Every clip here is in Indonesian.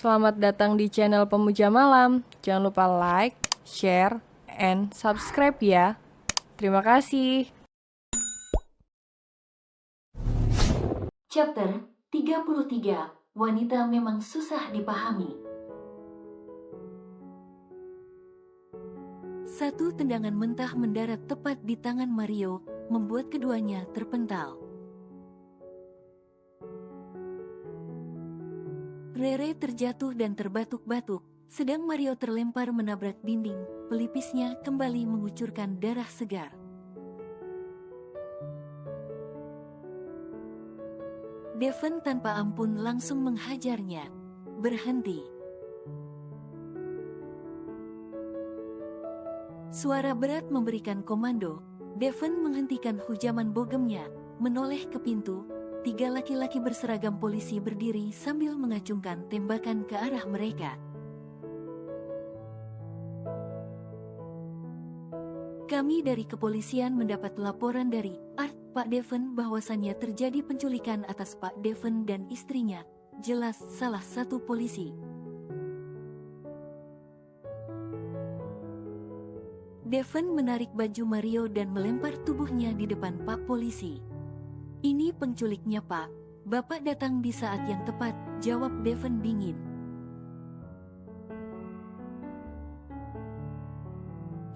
Selamat datang di channel Pemuja Malam. Jangan lupa like, share, and subscribe ya. Terima kasih. Chapter 33. Wanita memang susah dipahami. Satu tendangan mentah mendarat tepat di tangan Mario, membuat keduanya terpental. Rere terjatuh dan terbatuk-batuk, sedang Mario terlempar menabrak dinding, pelipisnya kembali mengucurkan darah segar. Devon tanpa ampun langsung menghajarnya. Berhenti. Suara berat memberikan komando. Devon menghentikan hujaman bogemnya, menoleh ke pintu. Tiga laki-laki berseragam polisi berdiri sambil mengacungkan tembakan ke arah mereka. Kami dari kepolisian mendapat laporan dari Art Pak Devon bahwasannya terjadi penculikan atas Pak Devon dan istrinya. Jelas salah satu polisi. Devon menarik baju Mario dan melempar tubuhnya di depan Pak Polisi. Ini penculiknya Pak. Bapak datang di saat yang tepat, jawab Devon dingin.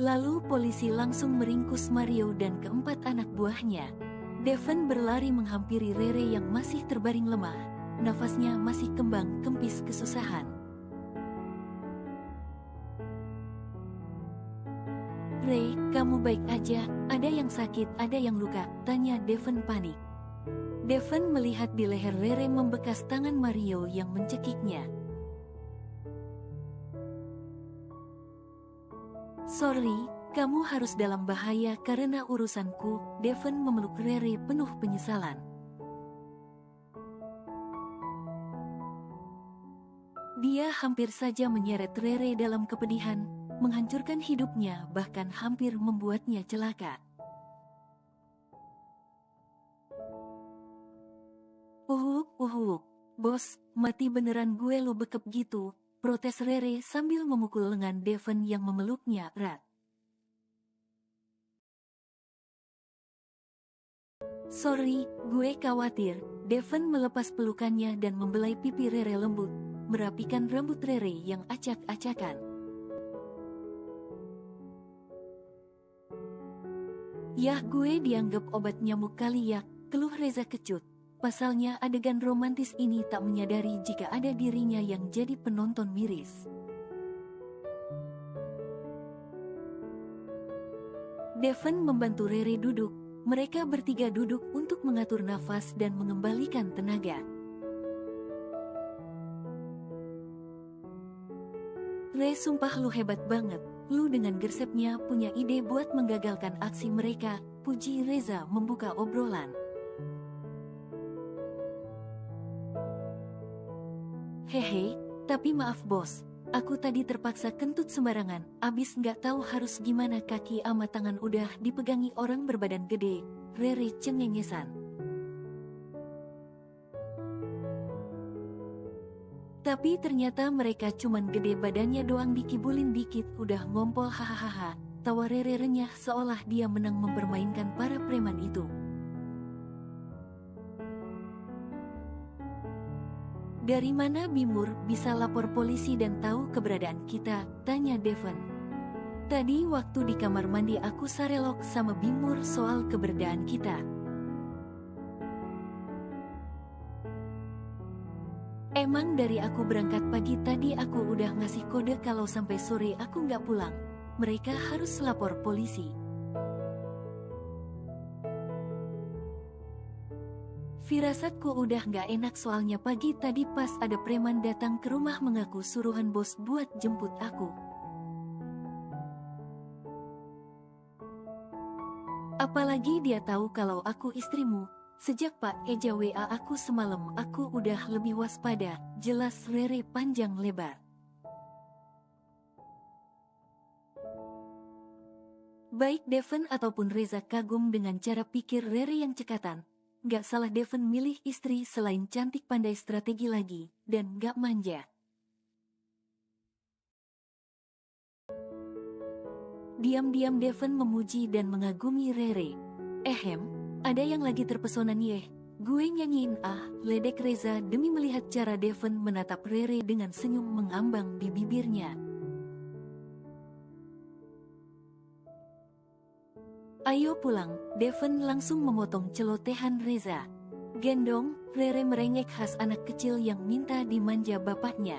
Lalu polisi langsung meringkus Mario dan keempat anak buahnya. Devon berlari menghampiri Rere yang masih terbaring lemah. Nafasnya masih kembang kempis kesusahan. Ray, kamu baik aja? Ada yang sakit, ada yang luka? Tanya Devon panik. Devon melihat di leher Rere membekas tangan Mario yang mencekiknya. Sorry, kamu harus dalam bahaya karena urusanku. Devon memeluk Rere penuh penyesalan. Dia hampir saja menyeret Rere dalam kepedihan, menghancurkan hidupnya, bahkan hampir membuatnya celaka. Bos, mati beneran gue lo bekep gitu, protes Rere sambil memukul lengan Devon yang memeluknya erat. Sorry, gue khawatir. Devon melepas pelukannya dan membelai pipi Rere lembut, merapikan rambut Rere yang acak-acakan. Yah, gue dianggap obat nyamuk kali ya, keluh Reza kecut. Pasalnya adegan romantis ini tak menyadari jika ada dirinya yang jadi penonton miris. Devon membantu Rere duduk. Mereka bertiga duduk untuk mengatur nafas dan mengembalikan tenaga. Re, sumpah lu hebat banget. Lu dengan gersepnya punya ide buat menggagalkan aksi mereka, puji Reza membuka obrolan. Hehe, tapi maaf bos, aku tadi terpaksa kentut sembarangan, abis nggak tahu harus gimana, kaki ama tangan udah dipegangi orang berbadan gede. Rere cengengesan. Tapi ternyata mereka cuman gede badannya doang, dikibulin dikit udah ngompol, hahaha. Tawa Rere renyah seolah dia menang mempermainkan para preman itu. Dari mana Bimur bisa lapor polisi dan tahu keberadaan kita? Tanya Devon. Tadi waktu di kamar mandi aku sarelok sama Bimur soal keberadaan kita. Emang dari aku berangkat pagi tadi aku udah ngasih kode kalau sampai sore aku nggak pulang, mereka harus lapor polisi. Firasatku udah nggak enak soalnya pagi tadi pas ada preman datang ke rumah mengaku suruhan bos buat jemput aku. Apalagi dia tahu kalau aku istrimu. Sejak Pak Eja WA aku semalam aku udah lebih waspada, jelas Rere panjang lebar. Baik Devon ataupun Reza kagum dengan cara pikir Rere yang cekatan. Gak salah Devon milih istri selain cantik, pandai strategi lagi, dan gak manja. Diam-diam Devon memuji dan mengagumi Rere. Ada yang lagi terpesona nih. Gue nyanyiin ledek Reza demi melihat cara Devon menatap Rere dengan senyum mengambang di bibirnya. Ayo pulang, Devon langsung memotong celotehan Reza. Gendong, Rere merengek khas anak kecil yang minta dimanja bapaknya.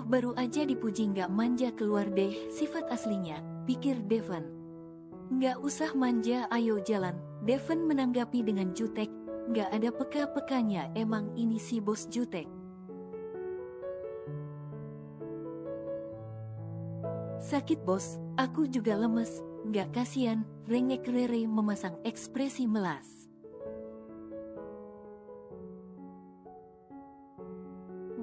Baru aja dipuji nggak manja keluar deh sifat aslinya, pikir Devon. Nggak usah manja, ayo jalan, Devon menanggapi dengan jutek. Nggak ada peka-pekanya, emang ini si bos jutek. Sakit bos, aku juga lemes, nggak kasihan, rengek Rere memasang ekspresi melas.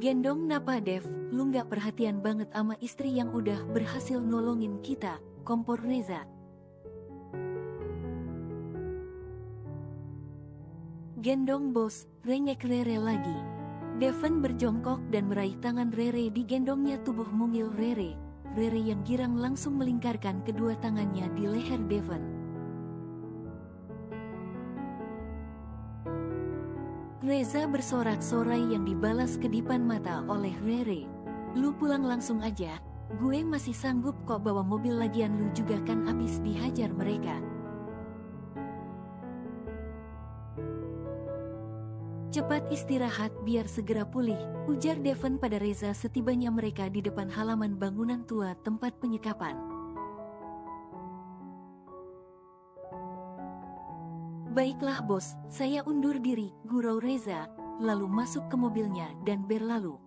Gendong napa Dev, lu nggak perhatian banget sama istri yang udah berhasil nolongin kita, kompor Reza. Gendong bos, rengek Rere lagi. Devon berjongkok dan meraih tangan Rere digendongnya tubuh mungil Rere. Rere yang girang langsung melingkarkan kedua tangannya di leher Devon. Reza bersorak-sorai yang dibalas kedipan mata oleh Rere. Lu pulang langsung aja, gue masih sanggup kok bawa mobil, lagian lu juga kan abis dihajar mereka. Cepat istirahat biar segera pulih, ujar Devon pada Reza setibanya mereka di depan halaman bangunan tua tempat penyekapan. Baiklah bos, saya undur diri, gurau Reza, lalu masuk ke mobilnya dan berlalu.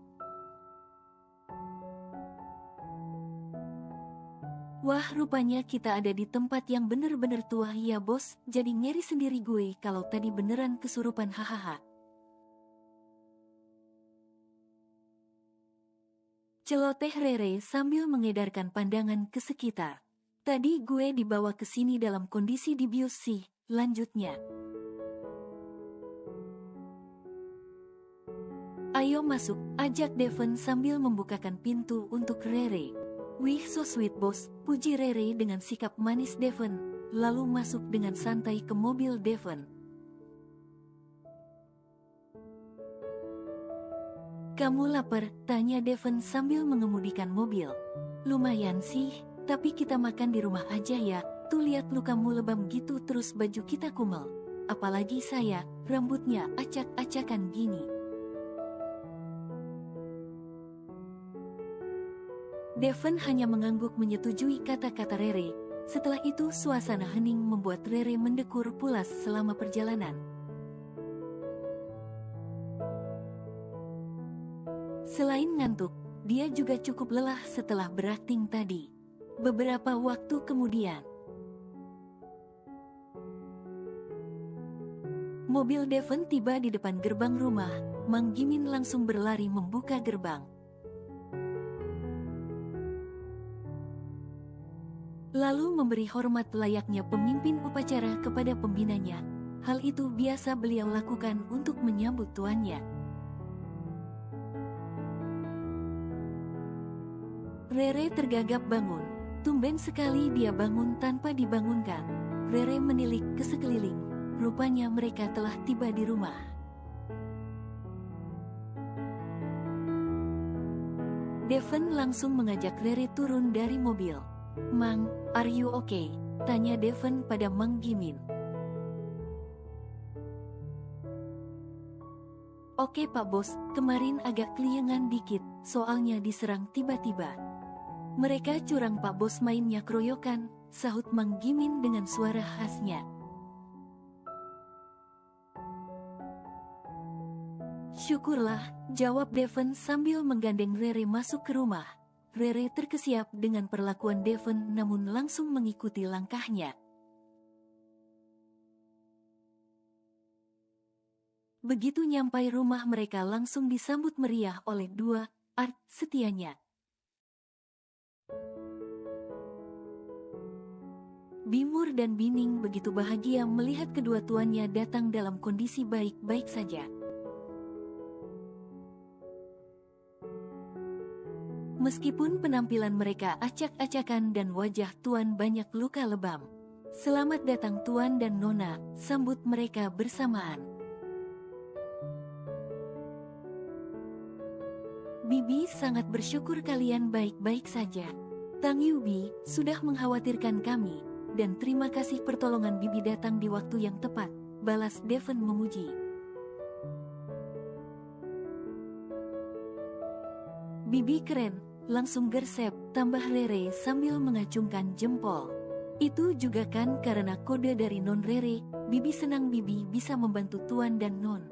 Wah, rupanya kita ada di tempat yang bener-bener tua ya bos, jadi ngeri sendiri gue kalau tadi beneran kesurupan, hahaha. Celoteh Rere sambil mengedarkan pandangan ke sekitar. Tadi gue dibawa ke sini dalam kondisi dibius sih, lanjutnya. Ayo masuk, ajak Devon sambil membukakan pintu untuk Rere. Wih, so sweet bos, puji Rere dengan sikap manis Devon, lalu masuk dengan santai ke mobil Devon. Kamu lapar? Tanya Devon sambil mengemudikan mobil. Lumayan sih, tapi kita makan di rumah aja ya. Tuh lihat lu kamu lebam gitu terus baju kita kumel. Apalagi saya, rambutnya acak-acakan gini. Devon hanya mengangguk menyetujui kata-kata Rere. Setelah itu suasana hening membuat Rere mendekur pulas selama perjalanan. Selain ngantuk, dia juga cukup lelah setelah berakting tadi. Beberapa waktu kemudian, mobil Devon tiba di depan gerbang rumah. Mang Gimin langsung berlari membuka gerbang. Lalu memberi hormat layaknya pemimpin upacara kepada pembinanya. Hal itu biasa beliau lakukan untuk menyambut tuannya. Rere tergagap bangun. Tumben sekali dia bangun tanpa dibangunkan. Rere menilik ke sekeliling. Rupanya mereka telah tiba di rumah. Devon langsung mengajak Rere turun dari mobil. Mang, are you okay? Tanya Devon pada Mang Gimin. Oke Pak Bos, kemarin agak keliengan dikit, soalnya diserang tiba-tiba. Mereka curang Pak Bos, mainnya keroyokan, sahut Mang Gimin dengan suara khasnya. Syukurlah, jawab Devon sambil menggandeng Rere masuk ke rumah. Rere terkesiap dengan perlakuan Devon namun langsung mengikuti langkahnya. Begitu nyampai rumah mereka langsung disambut meriah oleh dua art setianya. Bimur dan Bining begitu bahagia melihat kedua tuannya datang dalam kondisi baik-baik saja. Meskipun penampilan mereka acak-acakan dan wajah Tuan banyak luka lebam. Selamat datang Tuan dan Nona, sambut mereka bersamaan. Bibi sangat bersyukur kalian baik-baik saja. Tang Yubi sudah mengkhawatirkan kami, dan terima kasih pertolongan Bibi datang di waktu yang tepat, balas Devon memuji. Bibi keren, langsung gersep, tambah Rere sambil mengacungkan jempol. Itu juga kan karena kode dari Non Rere, Bibi senang Bibi bisa membantu Tuan dan Non.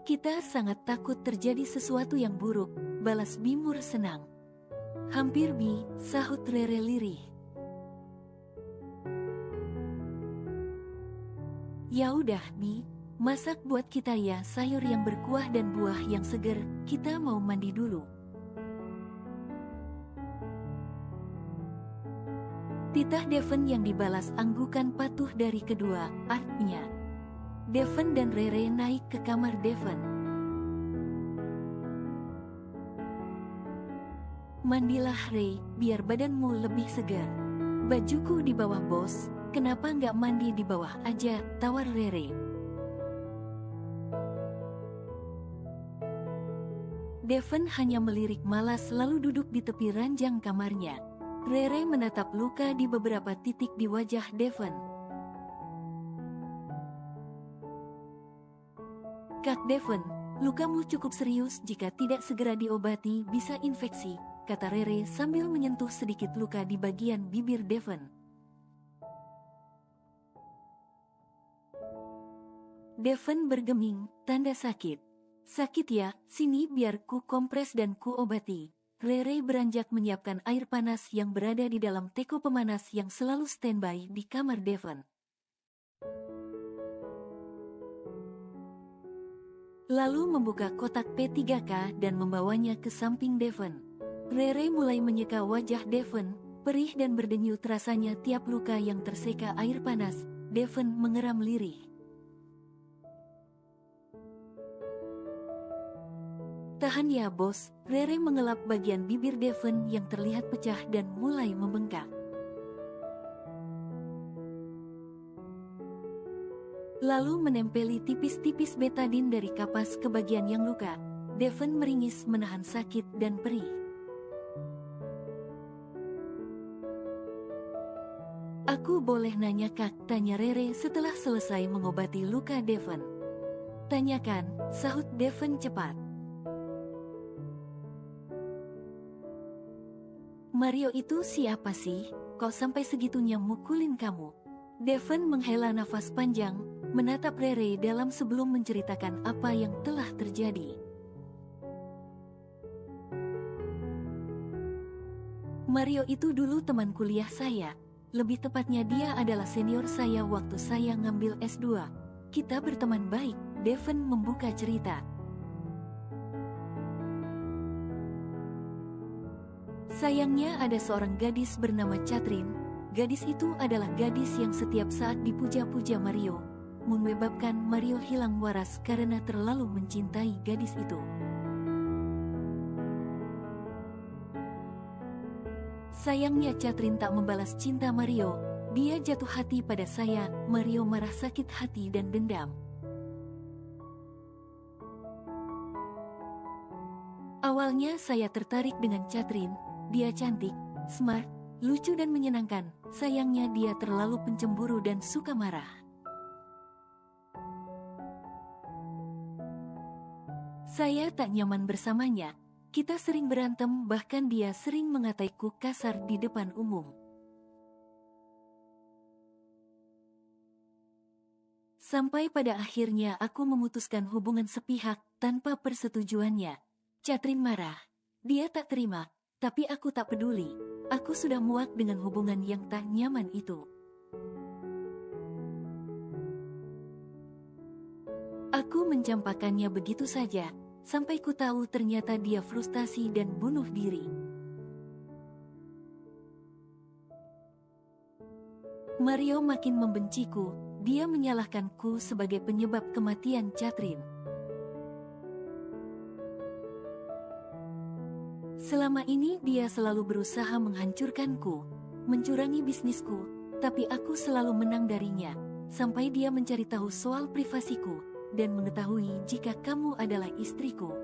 Kita sangat takut terjadi sesuatu yang buruk, balas Bimur senang. Hampir Bi, sahut Rere lirih. Ya udah Bi, masak buat kita ya sayur yang berkuah dan buah yang seger, kita mau mandi dulu. Titah Devon yang dibalas anggukan patuh dari kedua, artinya. Devon dan Rere naik ke kamar Devon. Mandilah Rey, biar badanmu lebih segar. Bajuku di bawah bos, kenapa nggak mandi di bawah aja, tawar Rere. Devon hanya melirik malas lalu duduk di tepi ranjang kamarnya. Rere menatap luka di beberapa titik di wajah Devon. Kak Devon, lukamu cukup serius jika tidak segera diobati bisa infeksi, kata Rere sambil menyentuh sedikit luka di bagian bibir Devon. Devon bergeming, tanda sakit. Sakit ya, sini biar ku kompres dan ku obati. Rere beranjak menyiapkan air panas yang berada di dalam teko pemanas yang selalu standby di kamar Devon. Lalu membuka kotak P3K dan membawanya ke samping Devon. Rere mulai menyeka wajah Devon, perih dan berdenyut rasanya tiap luka yang terseka air panas. Devon mengeram lirih. Tahan ya bos, Rere mengelap bagian bibir Devon yang terlihat pecah dan mulai membengkak. Lalu menempeli tipis-tipis betadin dari kapas ke bagian yang luka. Devon meringis menahan sakit dan perih. Aku boleh nanya kak, tanya Rere setelah selesai mengobati luka Devon. Tanyakan, sahut Devon cepat. Mario itu siapa sih? Kok sampai segitunya mukulin kamu? Devon menghela nafas panjang, menatap Rere dalam sebelum menceritakan apa yang telah terjadi. Mario itu dulu teman kuliah saya. Lebih tepatnya dia adalah senior saya waktu saya ngambil S2. Kita berteman baik, Devon membuka cerita. Sayangnya ada seorang gadis bernama Catherine. Gadis itu adalah gadis yang setiap saat dipuja-puja Mario, menyebabkan Mario hilang waras karena terlalu mencintai gadis itu. Sayangnya Catherine tak membalas cinta Mario, dia jatuh hati pada saya, Mario marah sakit hati dan dendam. Awalnya saya tertarik dengan Catherine, dia cantik, smart, lucu dan menyenangkan, sayangnya dia terlalu pencemburu dan suka marah. Saya tak nyaman bersamanya. Kita sering berantem, bahkan dia sering mengataiku kasar di depan umum. Sampai pada akhirnya aku memutuskan hubungan sepihak tanpa persetujuannya. Catherine marah. Dia tak terima, tapi aku tak peduli. Aku sudah muak dengan hubungan yang tak nyaman itu. Aku mencampakkannya begitu saja. Sampai ku tahu ternyata dia frustasi dan bunuh diri. Mario makin membenciku, dia menyalahkanku sebagai penyebab kematian Catherine. Selama ini dia selalu berusaha menghancurkanku, mencurangi bisnisku, tapi aku selalu menang darinya, sampai dia mencari tahu soal privasiku, dan mengetahui jika kamu adalah istriku.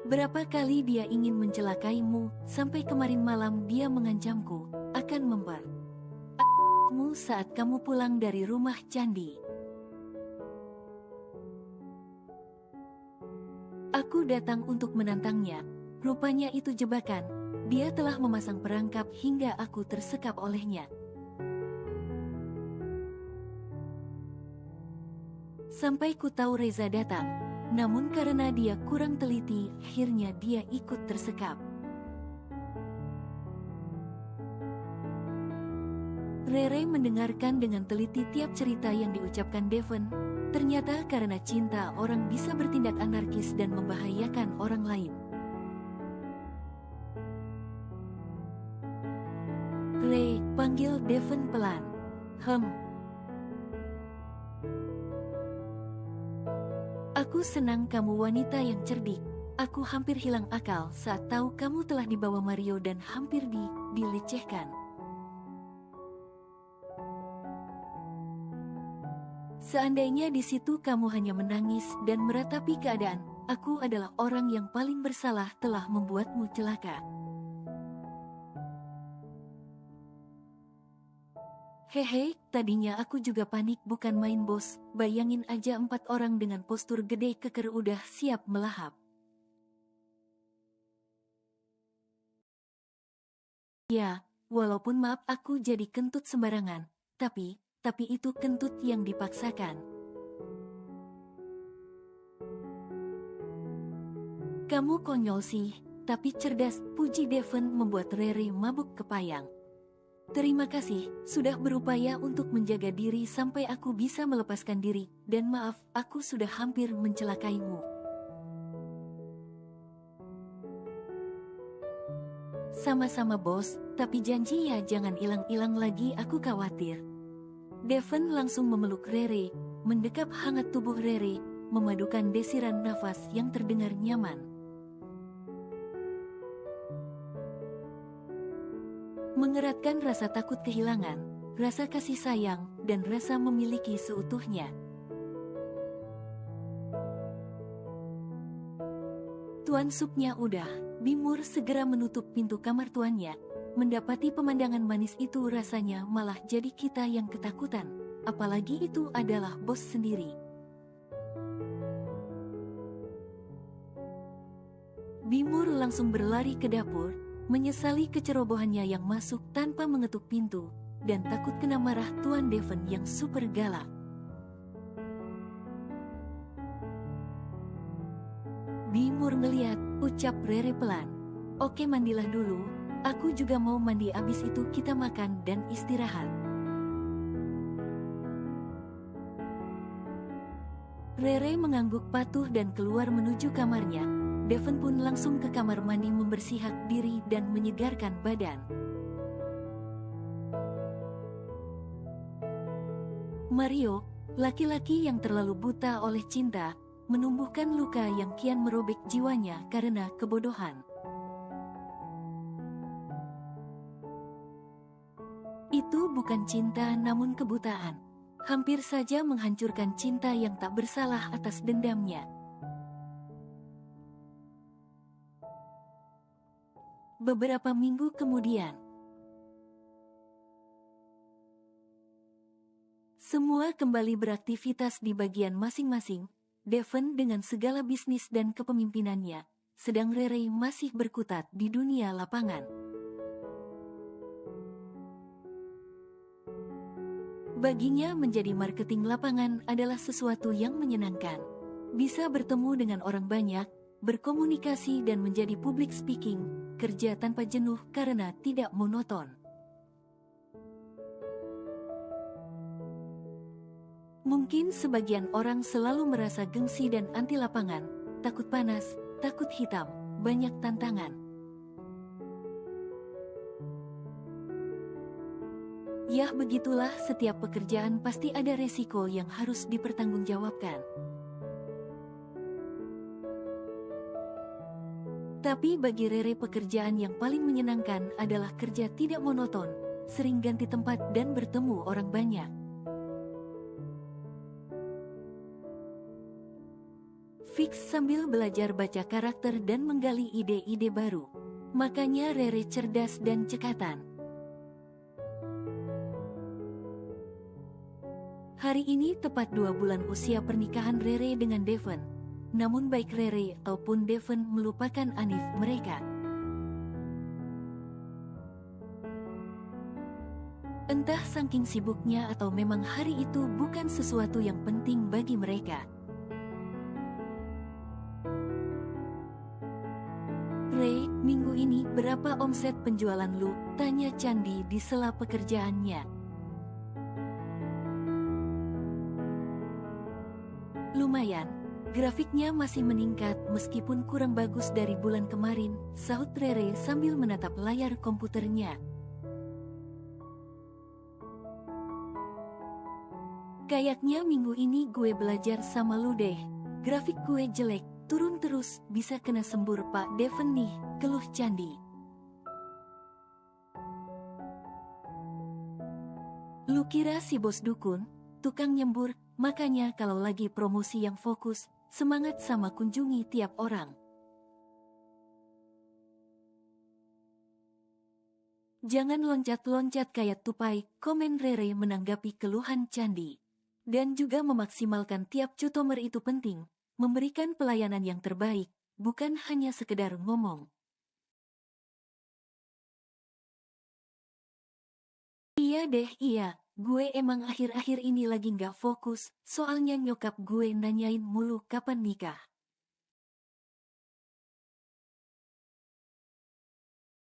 Berapa kali dia ingin mencelakaimu, sampai kemarin malam dia mengancamku, akan membuatmu saat kamu pulang dari rumah candi. Aku datang untuk menantangnya, rupanya itu jebakan, dia telah memasang perangkap hingga aku tersekap olehnya. Sampai ku tahu Reza datang, namun karena dia kurang teliti, akhirnya dia ikut tersekap. Rere mendengarkan dengan teliti tiap cerita yang diucapkan Devon. Ternyata karena cinta orang bisa bertindak anarkis dan membahayakan orang lain. Re, panggil Devon pelan. Aku senang kamu wanita yang cerdik. Aku hampir hilang akal saat tahu kamu telah dibawa Mario dan hampir dilecehkan. Seandainya di situ kamu hanya menangis dan meratapi keadaan, aku adalah orang yang paling bersalah telah membuatmu celaka. Hehe, tadinya aku juga panik bukan main bos, bayangin aja 4 orang dengan postur gede keker udah siap melahap. Ya, walaupun maaf aku jadi kentut sembarangan, tapi itu kentut yang dipaksakan. Kamu konyol sih, tapi cerdas, puji Devon membuat Rere mabuk kepayang. Terima kasih, sudah berupaya untuk menjaga diri sampai aku bisa melepaskan diri, dan maaf, aku sudah hampir mencelakaimu. Sama-sama bos, tapi janji ya jangan hilang-hilang lagi, aku khawatir. Devon langsung memeluk Rere, mendekap hangat tubuh Rere, memadukan desiran nafas yang terdengar nyaman. Mengeratkan rasa takut kehilangan, rasa kasih sayang, dan rasa memiliki seutuhnya. Tuan supnya udah, Bimur segera menutup pintu kamar tuannya. Mendapati pemandangan manis itu rasanya malah jadi kita yang ketakutan, apalagi itu adalah bos sendiri. Bimur langsung berlari ke dapur, menyesali kecerobohannya yang masuk tanpa mengetuk pintu, dan takut kena marah Tuan Devon yang super galak. Bimur ngeliat, ucap Rere pelan. Oke mandilah dulu, aku juga mau mandi abis itu kita makan dan istirahat. Rere mengangguk patuh dan keluar menuju kamarnya. Devon pun langsung ke kamar mandi membersihkan diri dan menyegarkan badan. Mario, laki-laki yang terlalu buta oleh cinta, menumbuhkan luka yang kian merobek jiwanya karena kebodohan. Itu bukan cinta namun kebutaan. Hampir saja menghancurkan cinta yang tak bersalah atas dendamnya. Beberapa minggu kemudian, semua kembali beraktivitas di bagian masing-masing. Devon dengan segala bisnis dan kepemimpinannya, sedang Rere masih berkutat di dunia lapangan. Baginya menjadi marketing lapangan adalah sesuatu yang menyenangkan. Bisa bertemu dengan orang banyak, berkomunikasi dan menjadi public speaking, kerja tanpa jenuh karena tidak monoton. Mungkin sebagian orang selalu merasa gengsi dan anti lapangan, takut panas, takut hitam, banyak tantangan. Yah begitulah setiap pekerjaan pasti ada resiko yang harus dipertanggungjawabkan. Tapi bagi Rere pekerjaan yang paling menyenangkan adalah kerja tidak monoton, sering ganti tempat dan bertemu orang banyak. Fix sambil belajar baca karakter dan menggali ide-ide baru. Makanya Rere cerdas dan cekatan. Hari ini tepat 2 bulan usia pernikahan Rere dengan Devon. Namun baik Rere ataupun Devon melupakan Anif mereka. Entah saking sibuknya atau memang hari itu bukan sesuatu yang penting bagi mereka. Re, minggu ini berapa omset penjualan lu? Tanya Candi di sela pekerjaannya. Lumayan, grafiknya masih meningkat meskipun kurang bagus dari bulan kemarin, sahut Rere sambil menatap layar komputernya. Kayaknya minggu ini gue belajar sama lu deh, grafik gue jelek. Turun terus, bisa kena sembur Pak Devon nih, keluh Candi. Lu kira si bos dukun, tukang nyembur, makanya kalau lagi promosi yang fokus, semangat sama kunjungi tiap orang. Jangan loncat-loncat kayak tupai, komen Rere menanggapi keluhan Candi. Dan juga memaksimalkan tiap customer itu penting. Memberikan pelayanan yang terbaik, bukan hanya sekedar ngomong. Iya deh iya, gue emang akhir-akhir ini lagi nggak fokus, soalnya nyokap gue nanyain mulu kapan nikah.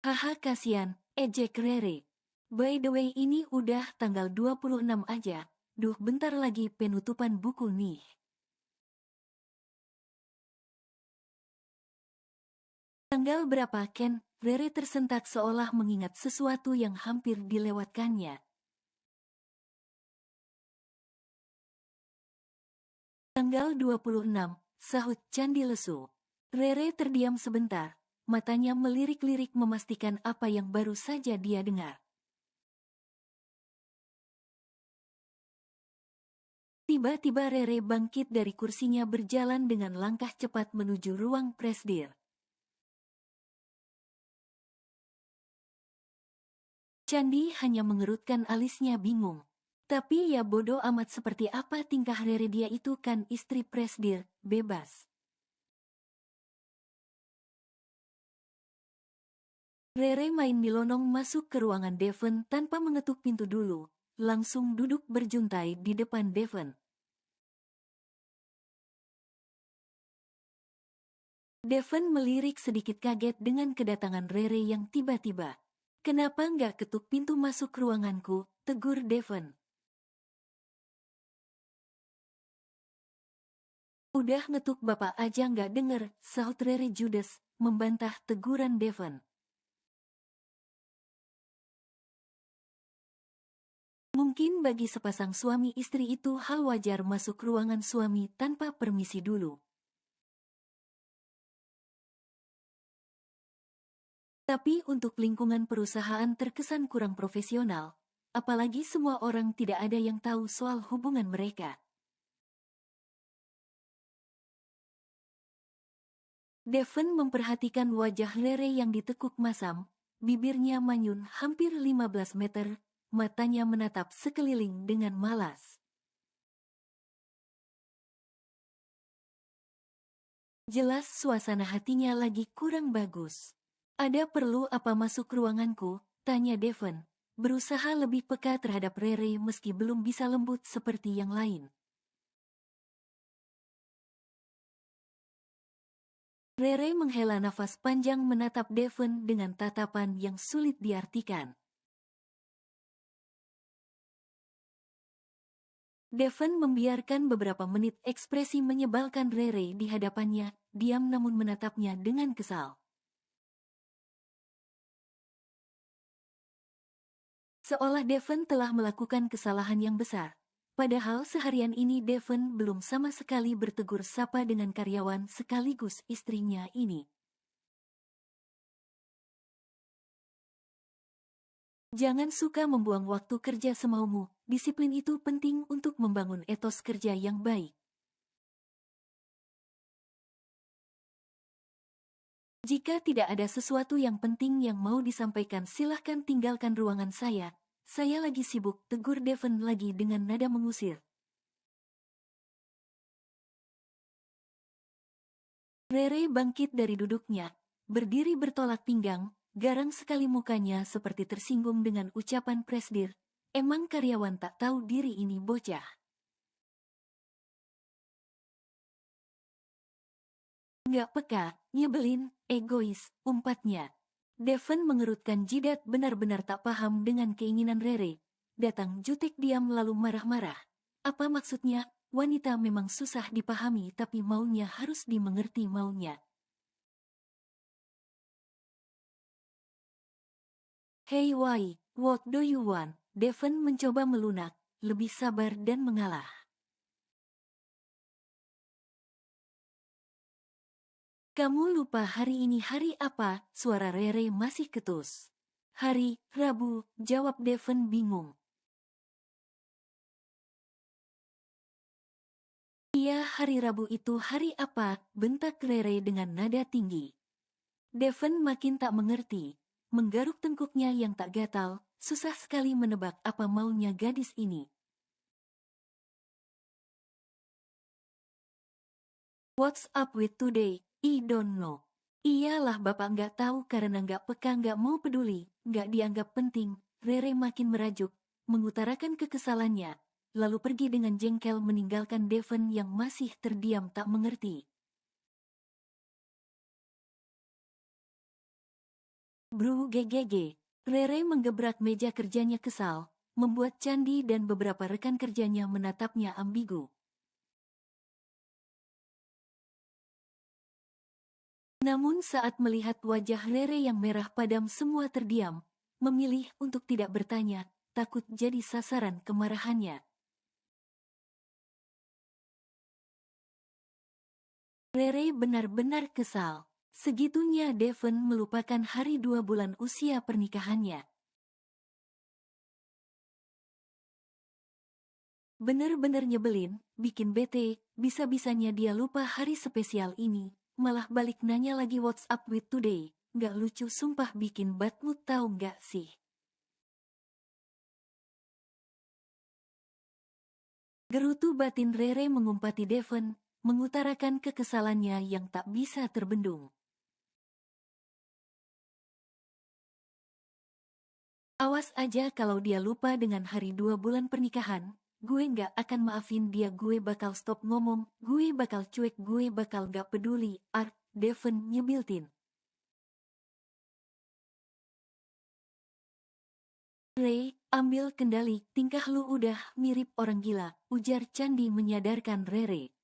Haha kasian, ejek Rere. By the way ini udah tanggal 26 aja, duh bentar lagi penutupan buku nih. Tanggal berapa Ken? Rere tersentak seolah mengingat sesuatu yang hampir dilewatkannya. Tanggal 26, sahut Candi lesu. Rere terdiam sebentar, matanya melirik-lirik memastikan apa yang baru saja dia dengar. Tiba-tiba Rere bangkit dari kursinya berjalan dengan langkah cepat menuju ruang presdir. Candi hanya mengerutkan alisnya bingung. Tapi ya bodoh amat seperti apa tingkah Rere dia itu kan istri presdir, bebas. Rere main nyelonong masuk ke ruangan Devon tanpa mengetuk pintu dulu, langsung duduk berjuntai di depan Devon. Devon melirik sedikit kaget dengan kedatangan Rere yang tiba-tiba. Kenapa nggak ketuk pintu masuk ruanganku, tegur Devon. Udah ngetuk bapak aja nggak denger, sahut Rere judes, membantah teguran Devon. Mungkin bagi sepasang suami istri itu hal wajar masuk ruangan suami tanpa permisi dulu. Tapi untuk lingkungan perusahaan terkesan kurang profesional, apalagi semua orang tidak ada yang tahu soal hubungan mereka. Devon memperhatikan wajah Rere yang ditekuk masam, bibirnya manyun hampir 15 meter, matanya menatap sekeliling dengan malas. Jelas suasana hatinya lagi kurang bagus. Ada perlu apa masuk ruanganku? Tanya Devon, berusaha lebih peka terhadap Rere meski belum bisa lembut seperti yang lain. Rere menghela nafas panjang menatap Devon dengan tatapan yang sulit diartikan. Devon membiarkan beberapa menit ekspresi menyebalkan Rere di hadapannya, diam namun menatapnya dengan kesal. Seolah Devon telah melakukan kesalahan yang besar. Padahal seharian ini Devon belum sama sekali bertegur sapa dengan karyawan sekaligus istrinya ini. Jangan suka membuang waktu kerja semaumu, disiplin itu penting untuk membangun etos kerja yang baik. Jika tidak ada sesuatu yang penting yang mau disampaikan, silahkan tinggalkan ruangan saya. Saya lagi sibuk, tegur Devon lagi dengan nada mengusir. Rere bangkit dari duduknya, berdiri bertolak pinggang, garang sekali mukanya seperti tersinggung dengan ucapan Presdir. Emang karyawan tak tahu diri ini bocah. Nggak peka, nyebelin, egois, umpatnya. Devon mengerutkan jidat, benar-benar tak paham dengan keinginan Rere. Datang jutek diam lalu marah-marah. Apa maksudnya? Wanita memang susah dipahami tapi maunya harus dimengerti maunya. Hey why, what do you want? Devon mencoba melunak, lebih sabar dan mengalah. Kamu lupa hari ini hari apa? Suara Rere masih ketus. Hari Rabu, jawab Devon bingung. Iya, hari Rabu itu hari apa? Bentak Rere dengan nada tinggi. Devon makin tak mengerti, menggaruk tengkuknya yang tak gatal, susah sekali menebak apa maunya gadis ini. What's up with today? I don't know. Iyalah bapak nggak tahu karena nggak peka, nggak mau peduli, nggak dianggap penting. Rere makin merajuk, mengutarakan kekesalannya, lalu pergi dengan jengkel meninggalkan Devon yang masih terdiam tak mengerti. Bro GGG, Rere menggebrak meja kerjanya kesal, membuat Candi dan beberapa rekan kerjanya menatapnya ambigu. Namun saat melihat wajah Rere yang merah padam semua terdiam, memilih untuk tidak bertanya, takut jadi sasaran kemarahannya. Rere benar-benar kesal. Segitunya Devon melupakan hari 2 bulan usia pernikahannya. Bener-bener nyebelin, bikin bete, bisa-bisanya dia lupa hari spesial ini, malah balik nanya lagi what's up with today. Nggak lucu sumpah, bikin bad mood tahu nggak sih? Gerutu batin Rere mengumpati Devon, mengutarakan kekesalannya yang tak bisa terbendung. Awas aja kalau dia lupa dengan hari 2 bulan pernikahan, gue nggak akan maafin dia, gue bakal stop ngomong, gue bakal cuek, gue bakal gak peduli, Devon nyebiltin. Ray, ambil kendali, tingkah lu udah mirip orang gila, ujar Candi menyadarkan Rere.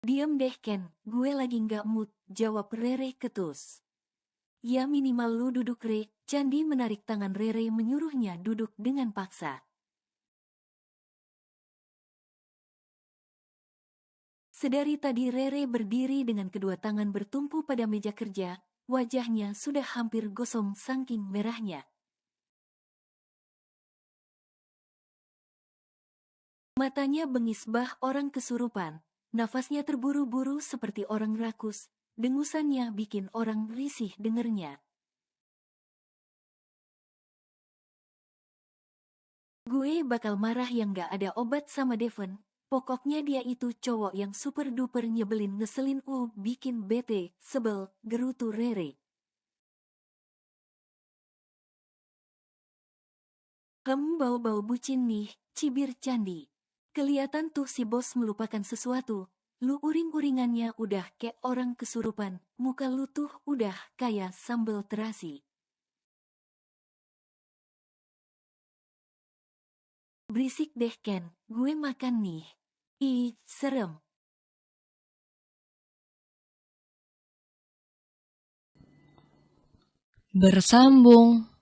Diem deh Ken, gue lagi nggak mood, jawab Rere ketus. Ya minimal lu duduk Re, Candi menarik tangan Rere menyuruhnya duduk dengan paksa. Sedari tadi Rere berdiri dengan kedua tangan bertumpu pada meja kerja, wajahnya sudah hampir gosong saking merahnya. Matanya bengis bah orang kesurupan, nafasnya terburu-buru seperti orang rakus, dengusannya bikin orang risih dengernya. Gue bakal marah yang gak ada obat sama Devon, pokoknya dia itu cowok yang super duper nyebelin, ngeselin, bikin bete, sebel, gerutu Rere. Bau-bau bucin nih, cibir Candi. Kelihatan tuh si bos melupakan sesuatu. Lu uring-uringannya udah kayak orang kesurupan, muka lu tuh udah kayak sambal terasi. Berisik deh Ken, gue makan nih. Ih, serem. Bersambung.